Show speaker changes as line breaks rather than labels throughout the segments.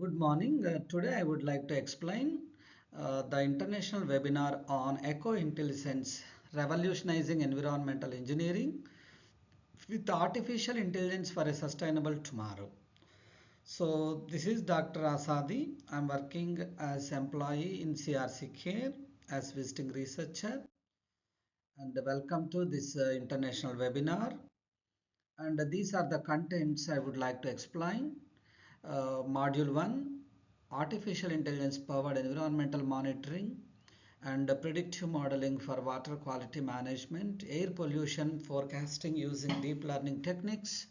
Good morning. Today I would like to explain the international webinar on eco-intelligence, revolutionizing environmental engineering with artificial intelligence for a sustainable tomorrow. So this is Dr. Asadi. I'm working as employee in CRC Care as visiting researcher, and welcome to this international webinar. And these are the contents I would like to explain. Module 1, Artificial Intelligence Powered Environmental Monitoring and Predictive Modeling for Water Quality Management, Air Pollution Forecasting using Deep Learning Techniques,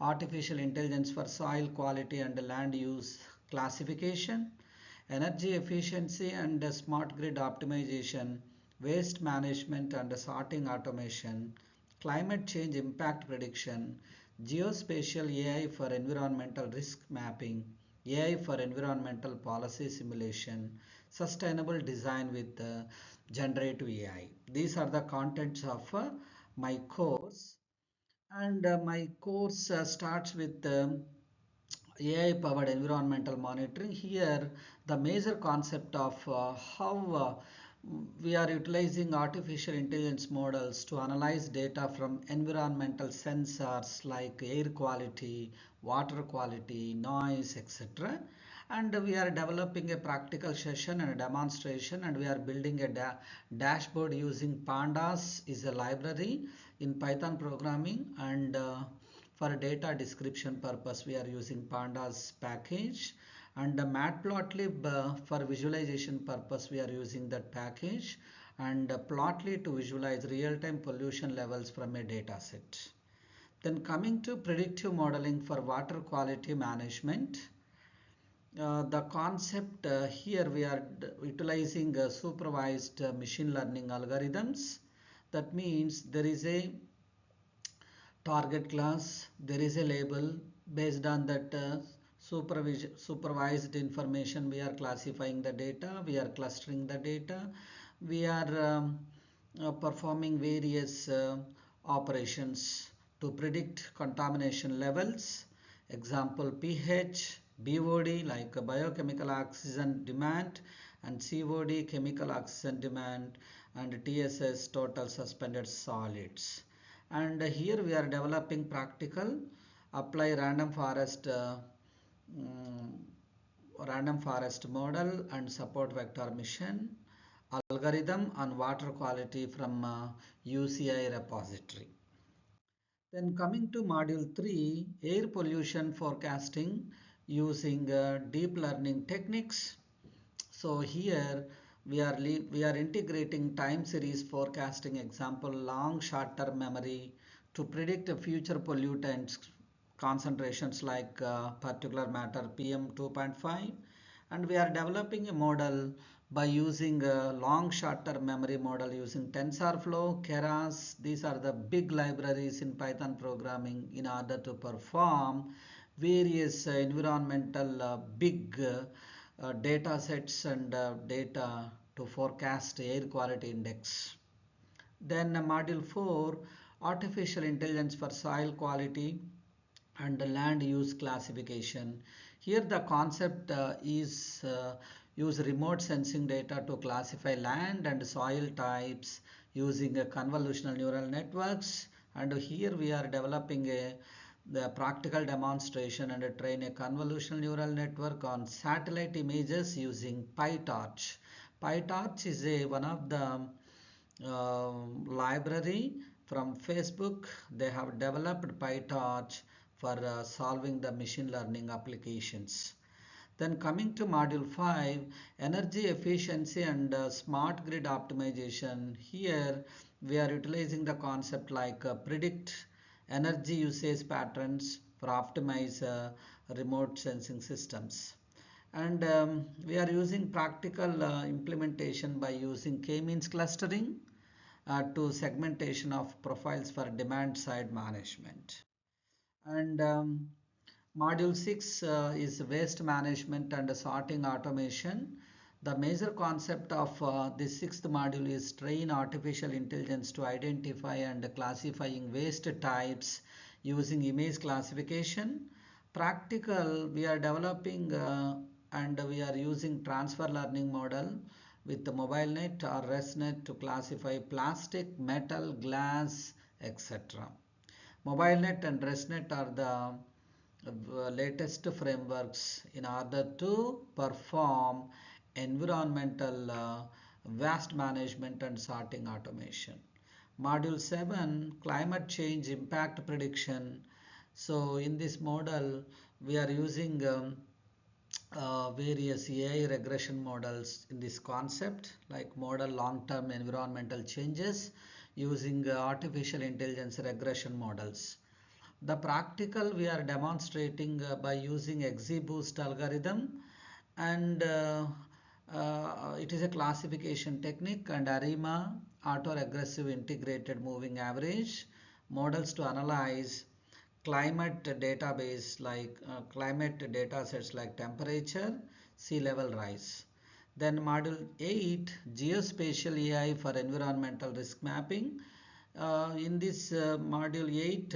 Artificial Intelligence for Soil Quality and Land Use Classification, Energy Efficiency and Smart Grid Optimization, Waste Management and Sorting Automation, Climate Change Impact Prediction, Geospatial AI for Environmental Risk Mapping, AI for Environmental Policy Simulation, Sustainable Design with Generative AI. These are the contents of my course, and my course starts with AI powered environmental monitoring. Here the major concept of how we are utilizing artificial intelligence models to analyze data from environmental sensors like air quality, water quality, noise, etc. And we are developing a practical session and a demonstration, and we are building a dashboard using pandas is a library in Python programming, and for data description purpose we are using pandas package, and the matplotlib for visualization purpose we are using that package, and plotly to visualize real-time pollution levels from a data set. Then coming to predictive modeling for water quality management, the concept here we are utilizing supervised machine learning algorithms. That means there is a target class, there is a label. Based on that supervised information, we are classifying the data, we are clustering the data, we are performing various operations to predict contamination levels. Example, pH, BOD like biochemical oxygen demand, and COD chemical oxygen demand, and TSS total suspended solids. And here we are developing practical apply mm, random forest model and support vector mission algorithm on water quality from UCI repository. Then coming to module 3, air pollution forecasting using deep learning techniques. So here we are integrating time series forecasting, example long short-term memory, to predict future pollutants concentrations like particulate matter PM 2.5, and we are developing a model by using a long short-term memory model using TensorFlow, Keras. These are the big libraries in Python programming in order to perform various environmental big data sets and data to forecast air quality index. Then module 4, artificial intelligence for soil quality and land use classification. Here the concept is use remote sensing data to classify land and soil types using convolutional neural networks, and here we are developing the practical demonstration and train a convolutional neural network on satellite images using PyTorch. PyTorch is one of the library from Facebook. They have developed PyTorch for solving the machine learning applications. Then coming to module 5, energy efficiency and smart grid optimization. Here we are utilizing the concept like predict energy usage patterns for optimize remote sensing systems. And we are using practical implementation by using k-means clustering to segmentation of profiles for demand side management. And module 6 is waste management and sorting automation. The major concept of this sixth module is train artificial intelligence to identify and classifying waste types using image classification, Practical, we are developing and we are using transfer learning model with the mobile net or ResNet to classify plastic, metal, glass, etc. MobileNet and ResNet are the latest frameworks in order to perform environmental waste management and sorting automation. Module 7, climate change impact prediction. So in this model, we are using various AI regression models in this concept, like model long-term environmental changes using artificial intelligence regression models. The practical we are demonstrating by using XGBoost algorithm, and it is a classification technique, and ARIMA autoregressive integrated moving average models to analyze climate database like climate data sets like temperature, sea level rise. Then module 8, geospatial AI for environmental risk mapping. In this module 8,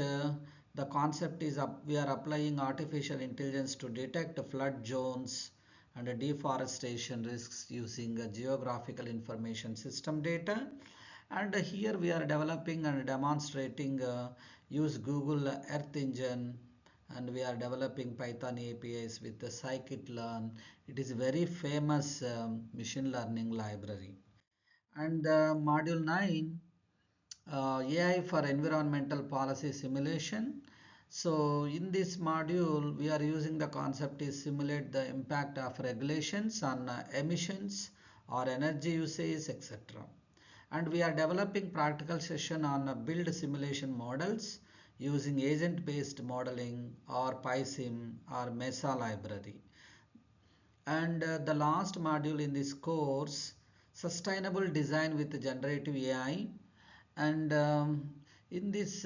the concept is we are applying artificial intelligence to detect flood zones and deforestation risks using geographical information system data. And here we are developing and demonstrating use Google Earth Engine, and we are developing Python APIs with the scikit-learn. It is very famous machine learning library. And module 9, AI for environmental policy simulation. So in this module, we are using the concept is simulate the impact of regulations on emissions or energy usage, etc. And we are developing practical session on build simulation models using agent-based modeling or PySim or Mesa library. And the last module in this course, sustainable design with generative AI. And in this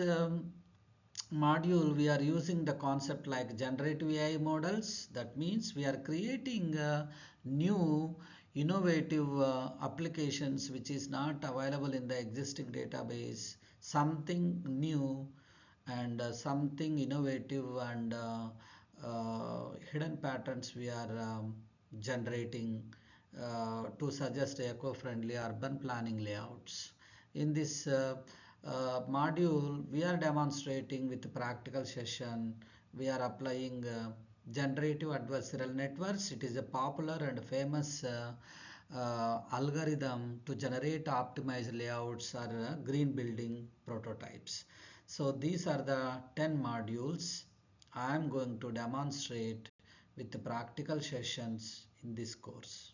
module, we are using the concept like generative AI models. That means we are creating new innovative applications which is not available in the existing database, something new and something innovative and hidden patterns we are generating to suggest eco-friendly urban planning layouts. In this module, we are demonstrating with practical session, we are applying generative adversarial networks. It is a popular and famous algorithm to generate optimized layouts or green building prototypes. So these are the 10 modules I am going to demonstrate with the practical sessions in this course.